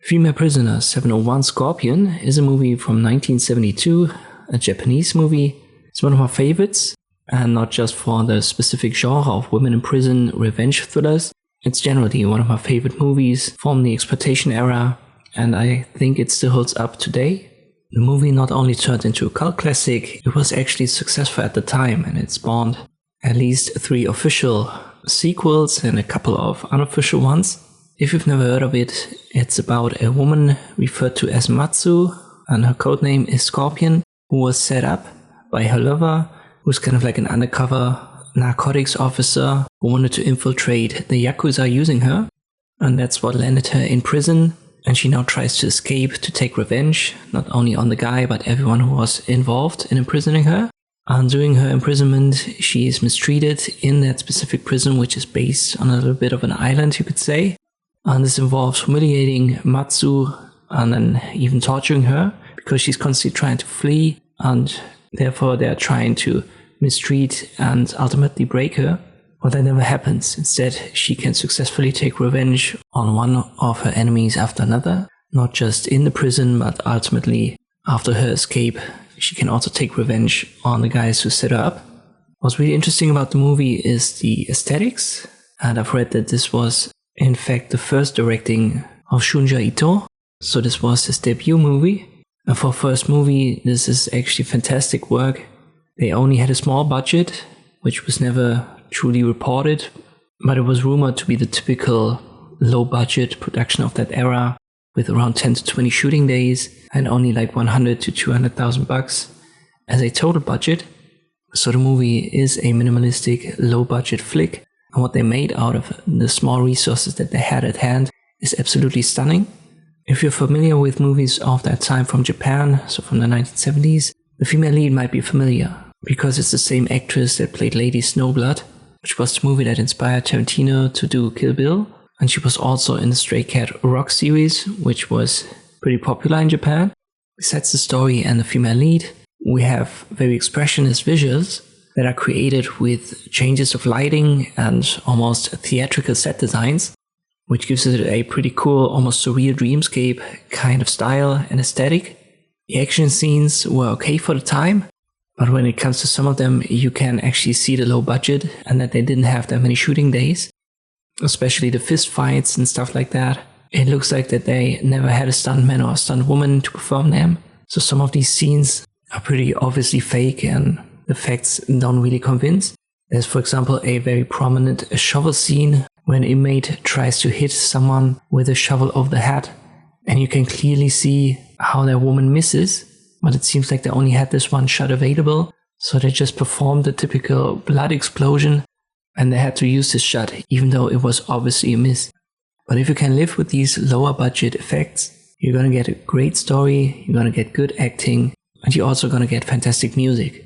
Female Prisoner 701 Scorpion is a movie from 1972, a Japanese movie. It's one of my favorites, and not just for the specific genre of women in prison revenge thrillers. It's generally one of my favorite movies from the exploitation era, and I think it still holds up today. The movie not only turned into a cult classic, it was actually successful at the time, and it spawned at least 3 official sequels and a couple of unofficial ones. If you've never heard of it, it's about a woman referred to as Matsu, and her codename is Scorpion, who was set up by her lover, who's kind of like an undercover narcotics officer who wanted to infiltrate the Yakuza using her. And that's what landed her in prison, and she now tries to escape to take revenge, not only on the guy, but everyone who was involved in imprisoning her. And during her imprisonment, she is mistreated in that specific prison, which is based on a little bit of an island, you could say. And this involves humiliating Matsu and then even torturing her because she's constantly trying to flee, and therefore they're trying to mistreat and ultimately break her. But that never happens. Instead, she can successfully take revenge on one of her enemies after another, not just in the prison, but ultimately after her escape, she can also take revenge on the guys who set her up. What's really interesting about the movie is the aesthetics, and I've read that this was in fact the first directing of Shunja Ito, so this was his debut movie. And for a first movie, this is actually fantastic work. They only had a small budget, which was never truly reported, but it was rumored to be the typical low-budget production of that era, with around 10 to 20 shooting days and only like 100 to 200,000 bucks as a total budget. So the movie is a minimalistic, low-budget flick. And what they made out of the small resources that they had at hand is absolutely stunning. If you're familiar with movies of that time from Japan, so from the 1970s, the female lead might be familiar, because it's the same actress that played Lady Snowblood, which was the movie that inspired Tarantino to do Kill Bill. And she was also in the Stray Cat Rock series, which was pretty popular in Japan. Besides the story and the female lead, we have very expressionist visuals that are created with changes of lighting and almost theatrical set designs, which gives it a pretty cool, almost surreal dreamscape kind of style and aesthetic. The action scenes were okay for the time, but when it comes to some of them, you can actually see the low budget and that they didn't have that many shooting days, especially the fist fights and stuff like that. It looks like that they never had a stuntman or a stuntwoman to perform them. So some of these scenes are pretty obviously fake and the facts don't really convince. There's, for example, a very prominent shovel scene when an inmate tries to hit someone with a shovel over the head, and you can clearly see how that woman misses, but it seems like they only had this one shot available, so they just performed the typical blood explosion, and they had to use this shot, even though it was obviously a miss. But if you can live with these lower budget effects, you're gonna get a great story, you're gonna get good acting, and you're also gonna get fantastic music.